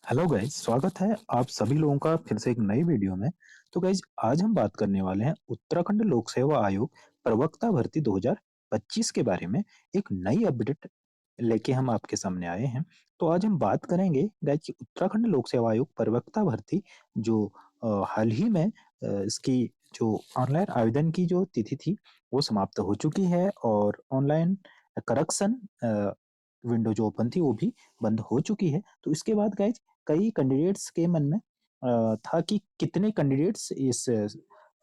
Hello guys, स्वागत है आप सभी लोगों का फिर से एक नई वीडियो में। तो गाइज, आज हम बात करने वाले हैं उत्तराखंड लोक सेवा आयोग प्रवक्ता भर्ती 2025 के बारे में। एक नई अपडेट लेके हम आपके सामने आए हैं। तो आज हम बात करेंगे गाइज कि उत्तराखंड लोक सेवा आयोग प्रवक्ता भर्ती जो हाल ही में इसकी जो ऑनलाइन आवेदन की जो तिथि थी वो समाप्त हो चुकी है, और ऑनलाइन करेक्शन विंडो जो ओपन थी वो भी बंद हो चुकी है। तो इसके बाद गाइज कई कैंडिडेट्स के मन में था कि कितने कैंडिडेट्स इस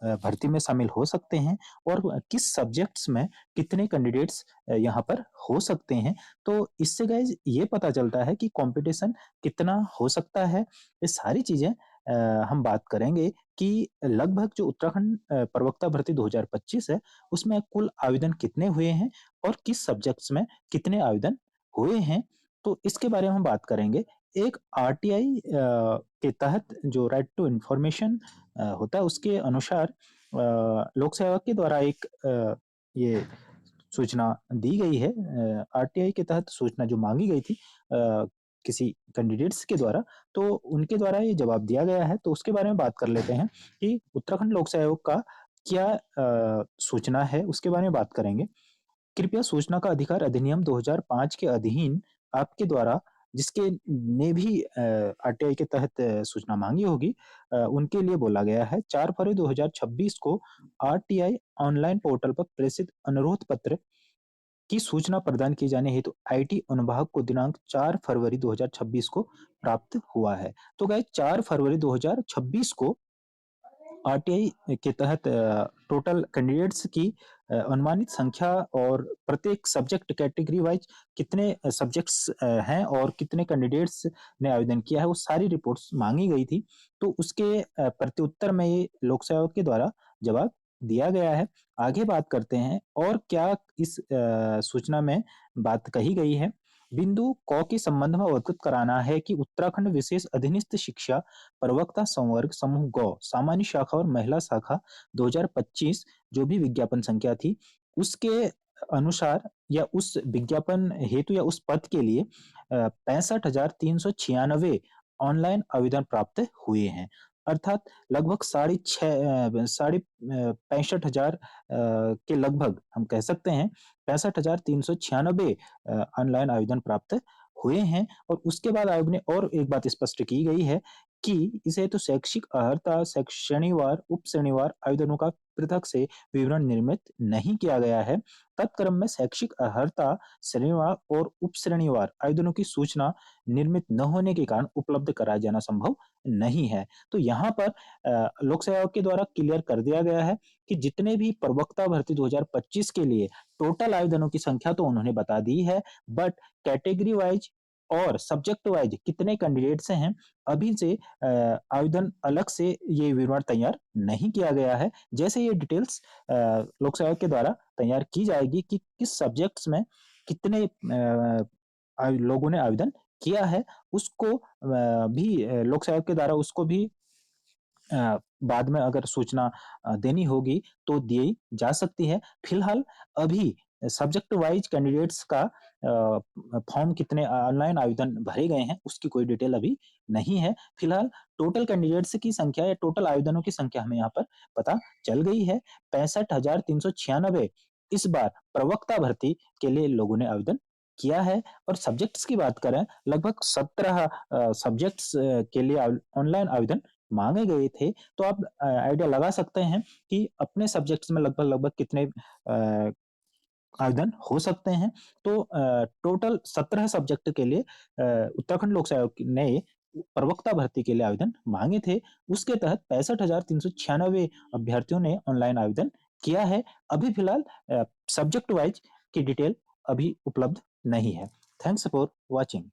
भर्ती में शामिल हो सकते हैं, और किस सब्जेक्ट्स में कितने कैंडिडेट्स यहाँ पर हो सकते हैं। तो इससे गाइज ये पता चलता है कि कंपटीशन कितना हो सकता है। ये सारी चीजें हम बात करेंगे कि लगभग जो उत्तराखंड प्रवक्ता भर्ती 2025 है उसमें कुल आवेदन कितने हुए हैं और किस सब्जेक्ट्स में कितने आवेदन हुए हैं। तो इसके बारे में हम बात करेंगे। एक आरटीआई के तहत जो राइट टू इंफॉर्मेशन होता है उसके अनुसार लोक सेवक के द्वारा एक ये सूचना दी गई है। आरटीआई के तहत सूचना जो मांगी गई थी किसी कैंडिडेट्स के द्वारा, तो उनके द्वारा ये जवाब दिया गया है। तो उसके बारे में बात कर लेते हैं कि उत्तराखंड लोक सेवा आयोग का क्या सूचना है, उसके बारे में बात करेंगे। कृपया सूचना का अधिकार अधिनियम 2005 के अधीन आपके द्वारा जिसके ने भी आरटीआई के तहत सूचना मांगी होगी, उनके लिए बोला गया है 4 फरवरी 2026 को आरटीआई ऑनलाइन पोर्टल पर प्रेषित अनुरोध पत्र की सूचना प्रदान किए जाने हेतु आईटी अनुभाग को दिनांक 4 फरवरी 2026 को प्राप्त हुआ है। तो गाइस 4 फरवरी 2026 को आरटीआई के तहत टोटल कैंडिडेट्स की अनुमानित संख्या और प्रत्येक सब्जेक्ट कैटेगरी वाइज कितने सब्जेक्ट्स हैं और कितने कैंडिडेट्स ने आवेदन किया है वो सारी रिपोर्ट्स मांगी गई थी। तो उसके प्रत्युत्तर में ये लोक सेवा के द्वारा जवाब दिया गया है। आगे बात करते हैं और क्या इस सूचना में बात कही गई है। बिंदु क के संबंध में अवगत कराना है कि उत्तराखंड विशेष अधीनस्थ शिक्षा प्रवक्ता संवर्ग समूह गौ सामान्य शाखा और महिला शाखा 2025 जो भी विज्ञापन संख्या थी उसके अनुसार या उस विज्ञापन हेतु या उस पद के लिए 65,396 ऑनलाइन आवेदन प्राप्त हुए हैं। अर्थात लगभग साढ़े 65,000 के लगभग हम कह सकते हैं 65,396 ऑनलाइन आवेदन प्राप्त हुए हैं। और उसके बाद आयोग ने और एक बात स्पष्ट की गई है कि इसे तो शैक्षिक अर्हता शनिवार उप शनिवार आवेदनों का पृथक से विवरण निर्मित नहीं किया गया है। तत्क्रम में शैक्षिक अर्हता शनिवार और उप श्रेणीवार आवेदनों की सूचना निर्मित न होने के कारण उपलब्ध कराया जाना संभव नहीं है। तो यहाँ पर लोक सेवा आयोग के द्वारा क्लियर कर दिया गया है कि जितने भी प्रवक्ता भर्ती 2025 के लिए टोटल आवेदनों की संख्या तो उन्होंने बता दी है, बट कैटेगरी वाइज और सब्जेक्ट वाइज कितने कैंडिडेट्स हैं अभी से आवेदन अलग से ये विवरण तैयार नहीं किया गया है। जैसे ये डिटेल्स लोक सेवा के द्वारा तैयार की जाएगी कि किस सब्जेक्ट्स में कितने लोगों ने आवेदन किया है, उसको भी लोक सेवा के द्वारा उसको भी बाद में अगर सूचना देनी होगी तो दी जा सकती है। फिलहाल अभी सब्जेक्ट वाइज कैंडिडेट्स का फॉर्म कितने ऑनलाइन आवेदन भरे गए हैं उसकी कोई डिटेल अभी नहीं है। फिलहाल टोटल कैंडिडेट्स की संख्या या टोटल आवेदनों की संख्या हमें यहाँ पर पता चल गई है 65,396 इस बार प्रवक्ता भर्ती के लिए लोगों ने आवेदन किया है। और सब्जेक्ट्स की बात करें लगभग 17 सब्जेक्ट्स के लिए ऑनलाइन आवेदन मांगे गए थे। तो आप आइडिया लगा सकते हैं कि अपने सब्जेक्ट्स में लगभग लगभग कितने आवेदन हो सकते हैं। तो टोटल 17 सब्जेक्ट के लिए उत्तराखंड लोक सेवा आयोग ने प्रवक्ता भर्ती के लिए आवेदन मांगे थे। उसके तहत 65,396 अभ्यर्थियों ने ऑनलाइन आवेदन किया है। अभी फिलहाल सब्जेक्ट वाइज की डिटेल अभी उपलब्ध नहीं है। Thanks for watching.